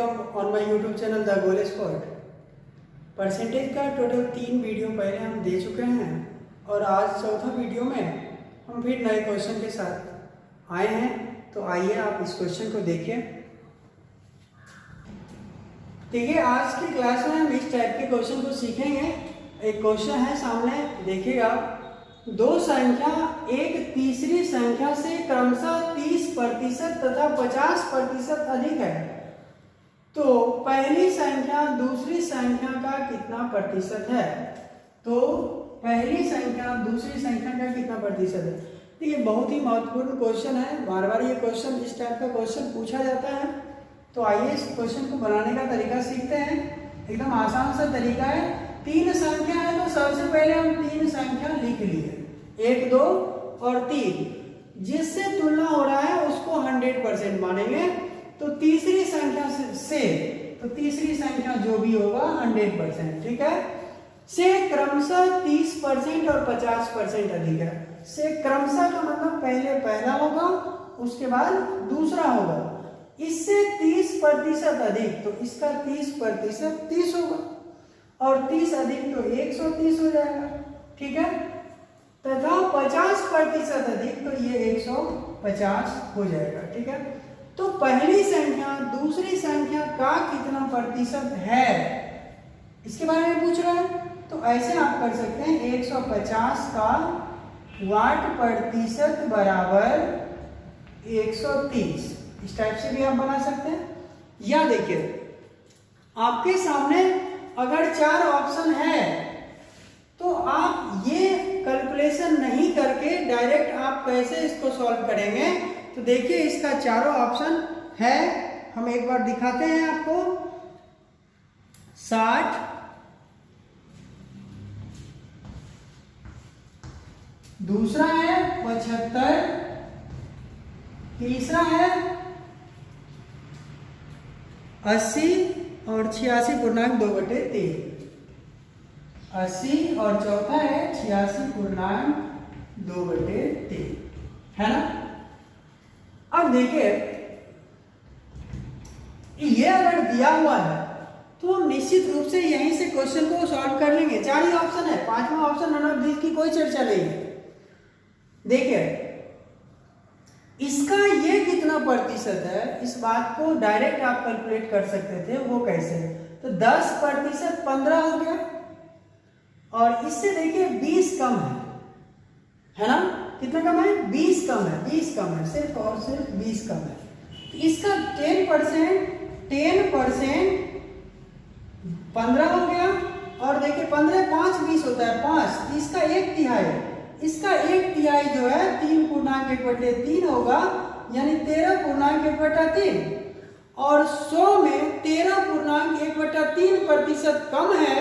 Welcome on my YouTube channel the goal spot. Percentage का total 3 video पहले हम दे चुके हैं और आज चौथा वीडियो में हम फिर नए क्वेश्चन के साथ आए हैं। तो आइए आप इस क्वेश्चन को देखिए। देखिए, आज की क्लास में हम इस टाइप के क्वेश्चन को सीखेंगे। एक क्वेश्चन है सामने, देखिएगा। दो संख्या एक तीसरी संख्या से क्रमशः 30% तथा 50% अधिक है, तो पहली संख्या दूसरी संख्या का कितना प्रतिशत है? तो पहली संख्या दूसरी संख्या का कितना प्रतिशत है? देखिए, बहुत ही महत्वपूर्ण क्वेश्चन है। बार बार ये क्वेश्चन, इस टाइप का क्वेश्चन पूछा जाता है। तो आइए इस क्वेश्चन को बनाने का तरीका सीखते हैं। एकदम आसान सा तरीका है। 3 संख्या है तो सबसे पहले हम 3 संख्या लिख लिए, 1, 2 और 3। जिससे तुलना हो रहा है उसको 100% मानेंगे। तो तीसरी संख्या से तो तीसरी संख्या जो भी होगा 100%, ठीक है। से क्रमशः 30% और 50% अधिक है। से क्रमशः का मतलब पहले पहला होगा, उसके बाद दूसरा होगा। इससे 30% अधिक, तो इसका 30% 30 होगा, और 30 अधिक तो 130 हो जाएगा, ठीक है। तथा 50% अधिक तो ये 150 हो जाएगा, ठीक है। तो पहली संख्या दूसरी संख्या का कितना प्रतिशत है, इसके बारे में पूछ रहा है। तो ऐसे आप कर सकते हैं, 150 का वाट प्रतिशत बराबर 130। इस टाइप से भी आप बना सकते हैं। या देखिए, आपके सामने अगर 4 ऑप्शन है तो आप ये कैलकुलेशन नहीं करके डायरेक्ट आप कैसे इसको सॉल्व करेंगे? तो देखिए, इसका चारों ऑप्शन है, हम एक बार दिखाते हैं आपको। 60, दूसरा है 75, तीसरा है 80 और 86.2/3। 80 और चौथा है 86.2/3, है ना। अब देखिए, ये अगर दिया हुआ है तो हम निश्चित रूप से यहीं से क्वेश्चन को सॉल्व कर लेंगे। 4 ही ऑप्शन है, 5वां ऑप्शन नन ऑफ दिस की कोई चर्चा नहीं है। देखिए, इसका ये कितना प्रतिशत है, इस बात को डायरेक्ट आप कैलकुलेट कर सकते थे। वो कैसे? तो 10% 15 हो गया, और इससे देखिए 20 कम है ना। कितना कम है? 20 कम है, 20 कम है, सिर्फ और सिर्फ 20 कम है। तो इसका 10% 15 हो गया, और देखिए 15 5 20 होता है 5। इसका 1/3, इसका 1/3 जो है 3.1/3 होगा, यानी 13.1/3। और 100 में 13.1/3% कम है,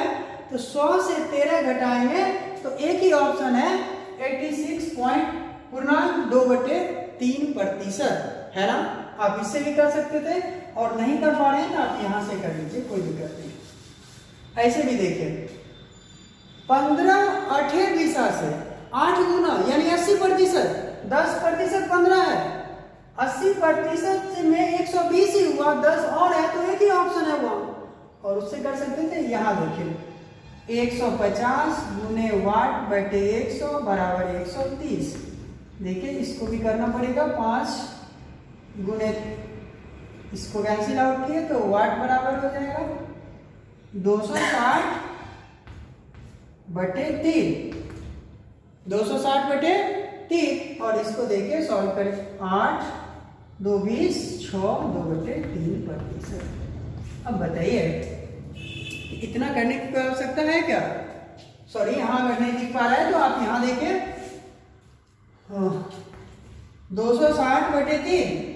तो 100 से 13 घटाएंगे तो एक ही ऑप्शन है 86.2/3%, है ना। आप इससे भी कर सकते थे, और नहीं कर पा रहे हैं तो आप यहां से कर लीजिए, कोई दिक्कत नहीं। ऐसे भी देखिए, 15 8 दिशा से 8 गुना यानी 80%, 10% 15 है, 80% में 120 ही हुआ, 10 और है तो एक ही ऑप्शन है वो, और उससे कर सकते थे। यहां देखिए, 150 गुने वाट बटे 100 बराबर 130। देखिए, इसको भी करना पड़ेगा, 5 गुने, इसको कैंसिल आउट किए तो वाट बराबर हो जाएगा 260 बटे 3, 260 बटे 3। और इसको देखिए सॉल्व करें, 8 2 20 6 2/3%। अब बताइए, इतना करने की कोई आवश्यकता है क्या? सॉरी, यहां अगर नहीं दिख पा रहा है तो आप यहां देखिए, 260 बटे 3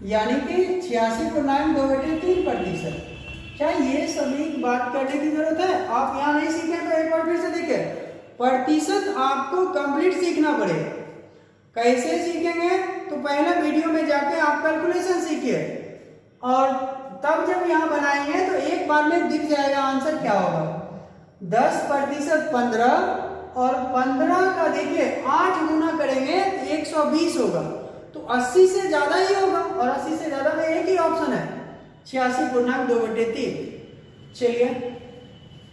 यानी कि 86.2/3%। क्या ये सभी बात करने की जरूरत है? आप यहां नहीं सीखे तो एक बार फिर से देखिए। प्रतिशत आपको कंप्लीट सीखना पड़ेगा। कैसे सीखेंगे? तो पहले वीडियो में जाके आप कैलकुलेशन सीखिए, और तब जब यहां बनाएंगे तो एक बार में दिख जाएगा आंसर क्या होगा। 10% 15, और 15 का देखिए 8 गुना करेंगे तो 120 होगा, तो 80 से ज्यादा ही होगा, और 80 से ज्यादा में एक ही ऑप्शन है 86.2/3। चलिए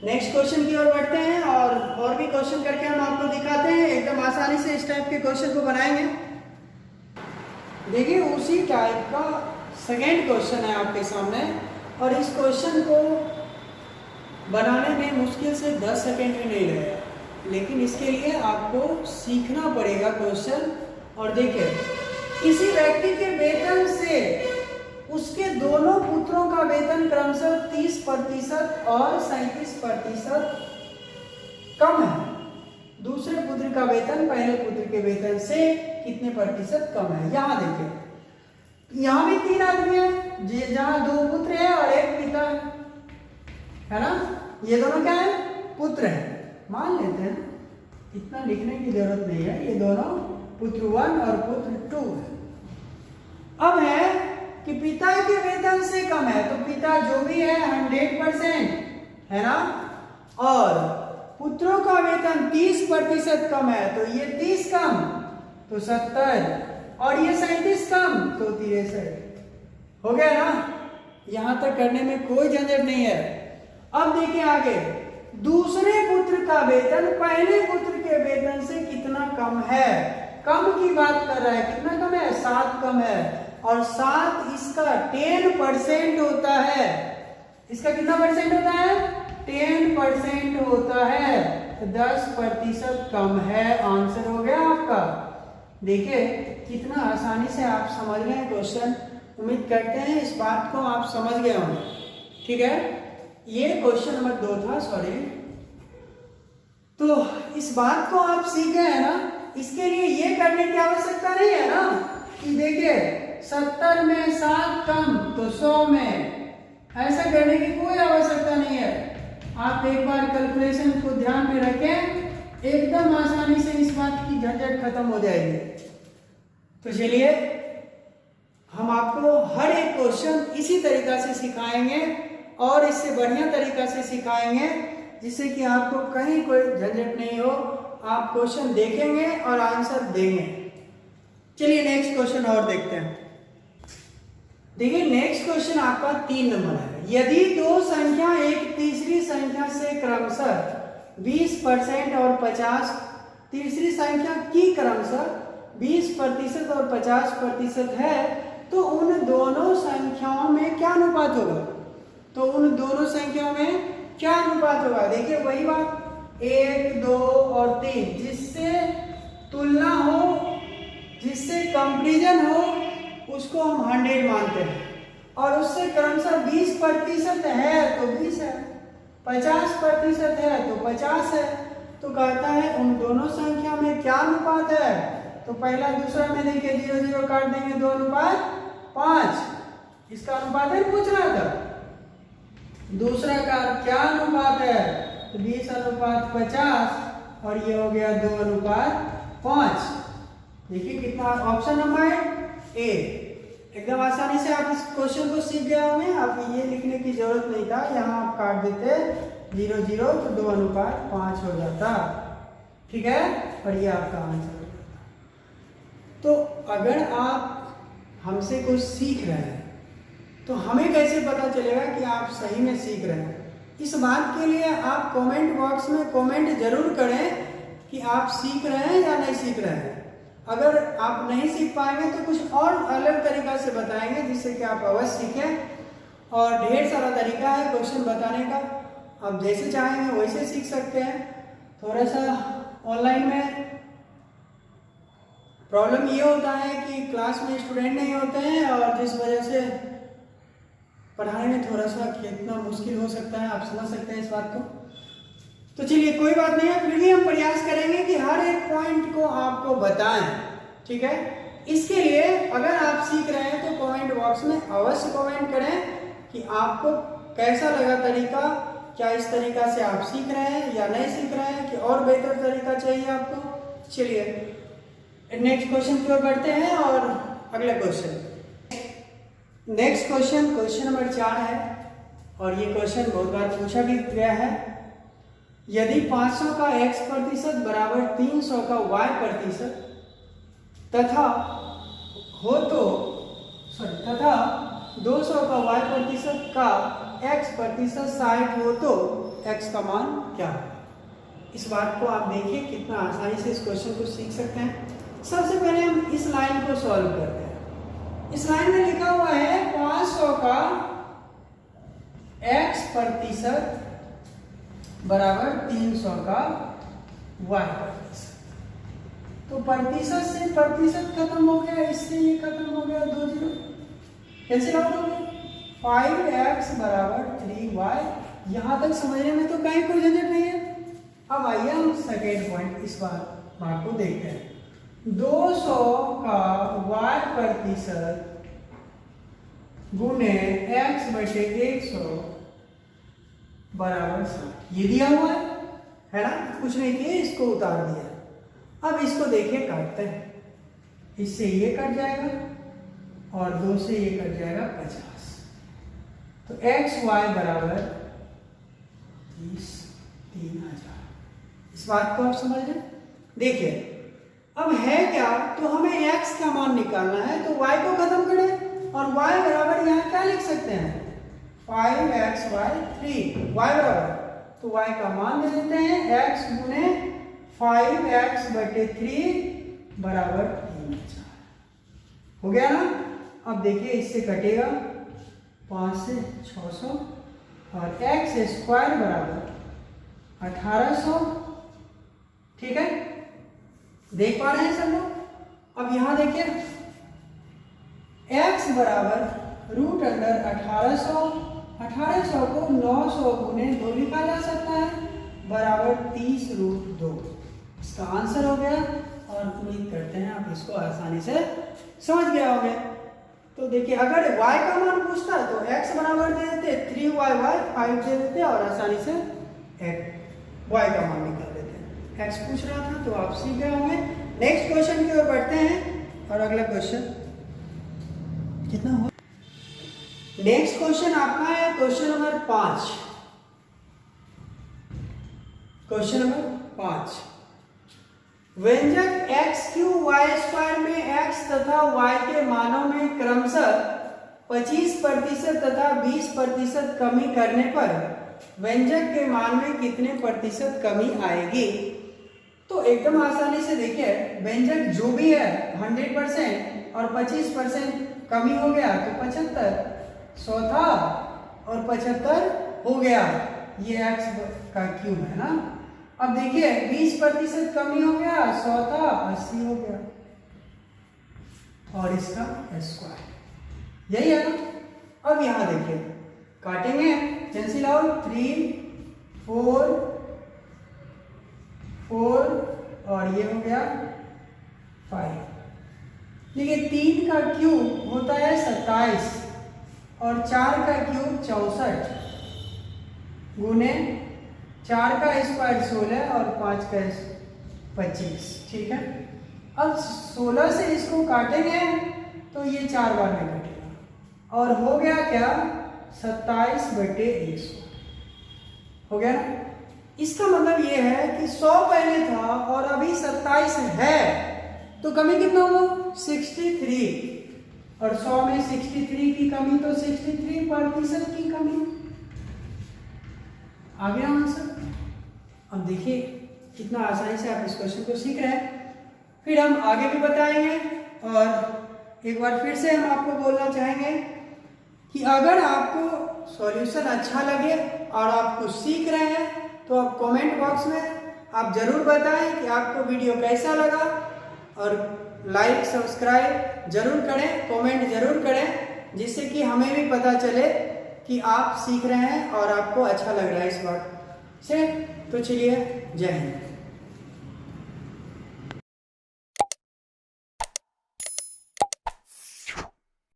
नेक्स्ट क्वेश्चन की ओर बढ़ते हैं और भी क्वेश्चन करके हम आपको दिखाते हैं। एकदम आसानी से इस टाइप के क्वेश्चन को बनाएंगे। देखिए उसी टाइप का सेकेंड क्वेश्चन है आपके सामने और इस क्वेश्चन को बनाने में मुश्किल से 10 सेकेंड भी नहीं लगेगा, लेकिन इसके लिए आपको सीखना पड़ेगा क्वेश्चन। और देखिए किसी व्यक्ति के वेतन से उसके दोनों पुत्रों का वेतन क्रमशः 30% और 37% कम है। दूसरे पुत्र का वेतन पहले पुत्र के वेतन से कितने प्रतिशत कम है। यहाँ देखिए यहाँ भी 3 आदमी है, जहाँ 2 पुत्र है और 1 पिता है ना। ये दोनों क्या है? पुत्र है। मान लेते हैं, इतना लिखने की जरूरत नहीं है। ये दोनों पुत्र 1 और पुत्र 2 है। अब है कि पिता के वेतन से कम है, तो पिता जो भी है 100% है ना, और पुत्रों का वेतन 30% कम है, तो ये 30 कम तो 70 और ये 37 कम तो 63 हो गया ना। यहां तक करने में कोई झंझट नहीं है। अब देखिए आगे, दूसरे पुत्र का वेतन पहले पुत्र के वेतन से कितना कम है। कम की बात कर रहा है, कितना कम है? 7 कम है, और 7 इसका 10% होता है। इसका कितना परसेंट होता है? 10% होता है, तो 10% कम है। आंसर हो गया आपका। देखिए कितना आसानी से आप समझ रहे हैं क्वेश्चन। उम्मीद करते हैं इस बात को आप समझ गए होंगे। ठीक है, ये क्वेश्चन नंबर 2 था, सॉरी। तो इस बात को आप सीख गए हैं ना। इसके लिए ये करने की आवश्यकता नहीं है ना कि देखिए 70 में 7 कम तो 100 में, ऐसा करने की कोई आवश्यकता नहीं है। आप एक बार कैलकुलेशन को ध्यान में रखें, एकदम आसानी से इस बात की झंझट खत्म हो जाएगी। तो चलिए हम आपको हर एक क्वेश्चन इसी तरीका से सिखाएंगे और इससे बढ़िया तरीका से सिखाएंगे, जिससे कि आपको कहीं कोई झंझट नहीं हो। आप क्वेश्चन देखेंगे और आंसर देंगे। चलिए नेक्स्ट क्वेश्चन और देखते हैं। देखिए नेक्स्ट क्वेश्चन आपका 3 नंबर है। यदि 2 संख्या एक तीसरी संख्या से क्रमशः 20% और 50, तीसरी संख्या की क्रमशः 20% और 50% है, तो उन दोनों संख्याओं में क्या अनुपात होगा? तो उन दोनों संख्याओं में क्या अनुपात होगा? देखिए वही बात, 1, 2 और 3, जिससे तुलना हो, जिससे कंपैरिजन हो, उसको हम 100 मानते हैं। और उससे क्रमशः 20% है तो 20 है, 50% है तो 50 है। तो कहता है उन दोनों संख्या में क्या अनुपात है? तो पहला दूसरा में देखिए 0 0 काट देंगे, 2 अनुपात 5 इसका अनुपात है, पूछ रहा था। दूसरा का क्या अनुपात है? तो 20 अनुपात 50 और ये हो गया 2 अनुपात 5। देखिए कितना ऑप्शन नंबर है ए। एकदम आसानी से आप इस क्वेश्चन को सीख गए होंगे। आप ये लिखने की जरूरत नहीं था, यहाँ आप काट देते 0 0 तो 2 अनुपात 5 हो जाता। ठीक है, और ये आपका आंसर हो जाता। तो अगर आप हमसे कुछ सीख रहे हैं तो हमें कैसे पता चलेगा कि आप सही में सीख रहे हैं? इस बात के लिए आप कमेंट बॉक्स में कमेंट जरूर करें कि आप सीख रहे हैं या नहीं सीख रहे हैं। अगर आप नहीं सीख पाएंगे तो कुछ और अलग तरीका से बताएंगे, जिससे कि आप अवश्य सीखें। और ढेर सारा तरीका है क्वेश्चन बताने का, आप जैसे चाहेंगे वैसे सीख सकते हैं। थोड़ा सा ऑनलाइन में प्रॉब्लम ये होता है कि क्लास में स्टूडेंट नहीं होते हैं, और जिस वजह से पढ़ाने में थोड़ा सा कितना मुश्किल हो सकता है, आप समझ सकते हैं इस बात को। तो चलिए कोई बात नहीं है, फिर भी हम प्रयास करेंगे कि हर एक पॉइंट को आपको बताएं। ठीक है, इसके लिए अगर आप सीख रहे हैं तो कमेंट बॉक्स में अवश्य कमेंट करें कि आपको कैसा लगा तरीका। क्या इस तरीका से आप सीख रहे हैं या नहीं सीख रहे हैं, कि और बेहतर तरीका चाहिए आपको। चलिए नेक्स्ट क्वेश्चन की ओर बढ़ते हैं और अगला क्वेश्चन। नेक्स्ट क्वेश्चन नंबर 4 है, और ये क्वेश्चन बहुत बार पूछा भी गया है। यदि 500 का x% बराबर 300 का y% तथा 200 का y प्रतिशत का x प्रतिशत 60 हो तो x का मान क्या है। इस बात को आप देखिए कितना आसानी से इस क्वेश्चन को सीख सकते हैं। सबसे पहले हम इस लाइन को सॉल्व करते हैं। इस लाइन में लिखा हुआ है 500 का x प्रतिशत बराबर 300 का y प्रतिशत। तो प्रतिशत से प्रतिशत खत्म हो गया, इससे ये खत्म हो गया, 2 जीरो कैंसिल आउट हो गया। 5x बराबर 3y। यहां तक समझने में तो कहीं कोई झंझट नहीं है। अब आइए हम सेकेंड पॉइंट इस बात को देखते हैं। 200 का y प्रतिशत गुने x बटे 100 बराबर 60। ये दिया हुआ है ना, कुछ नहीं किया, इसको उतार दिया। अब इसको देखिए काटते हैं, इससे ये कट जाएगा और 2 से ये कट जाएगा 50। तो x y बराबर 3000। इस बात को आप समझ रहे हैं। देखिए अब है क्या, तो हमें x का मान निकालना है, तो y को खत्म करें और y बराबर यहाँ क्या लिख सकते हैं 5x by 3। y बराबर, तो y का मान दे देते हैं x गुने 5x बटे 3 बराबर 3000। हो गया ना। अब देखिए इससे कटेगा 5 से 600 और x स्क्वायर बराबर 1800। ठीक है, देख पा रहे हैं सब लोग। अब यहां देखिए x बराबर रूट अंडर 1800 को 900 गुने 2 लिखा जा सकता है बराबर 30 रूट 2। इसका आंसर हो गया और उम्मीद करते हैं आप इसको आसानी से समझ गए होंगे। तो देखिए अगर y का मान पूछता तो x बराबर दे देते 3y 5 दे देते और आसानी से y का मान निकाल देते। x पूछ रहा था तो आप सीख गए होंगे। नेक्स्ट क्वेश्चन की ओर बढ़ते हैं और अगला क्वेश्चन कितना हुआ। नेक्स्ट क्वेश्चन आपका है क्वेश्चन नंबर 5। क्वेश्चन नंबर 5, व्यंजक x क्यूब वाई स्क्वायर में x तथा y के मानों में क्रमशः 25% तथा 20% कमी करने पर व्यंजक के मान में कितने प्रतिशत कमी आएगी। तो एकदम आसानी से देखिए, व्यंजक जो भी है 100% और 25% कमी हो गया तो 75, 100 था और 75 हो गया, ये x का क्यूब है ना। अब देखिए 20% कमी हो गया, 100 था 80 हो गया और इसका स्क्वायर, यही है ना। अब यहां देखिए काटेंगे, कैंसिल आउट, 3 4 4 और ये हो गया 5। देखिए 3 का क्यूब होता है 27 और 4 का क्यूब 64 गुने 4 का स्क्वायर 16 और 5 का 25। ठीक है, अब 16 से इसको काटेंगे तो ये 4 बार में कटेगा और हो गया क्या 27 बटे 100 हो गया ना। इसका मतलब ये है कि 100 पहले था और अभी 27 है तो कमी कितना होगा 63 और 100 में 63 की कमी तो 63% की कमी। आ गया आंसर। अब देखिए कितना आसानी से आप इस क्वेश्चन को सीख रहे हैं। फिर हम आगे भी बताएंगे और एक बार फिर से हम आपको बोलना चाहेंगे कि अगर आपको सॉल्यूशन अच्छा लगे और आप कुछ सीख रहे हैं तो आप कमेंट बॉक्स में आप जरूर बताएं कि आपको वीडियो कैसा लगा और लाइक सब्सक्राइब जरूर करें, कमेंट जरूर करें, जिससे कि हमें भी पता चले कि आप सीख रहे हैं और आपको अच्छा लग रहा है इस बात से। तो चलिए, जय हिंद।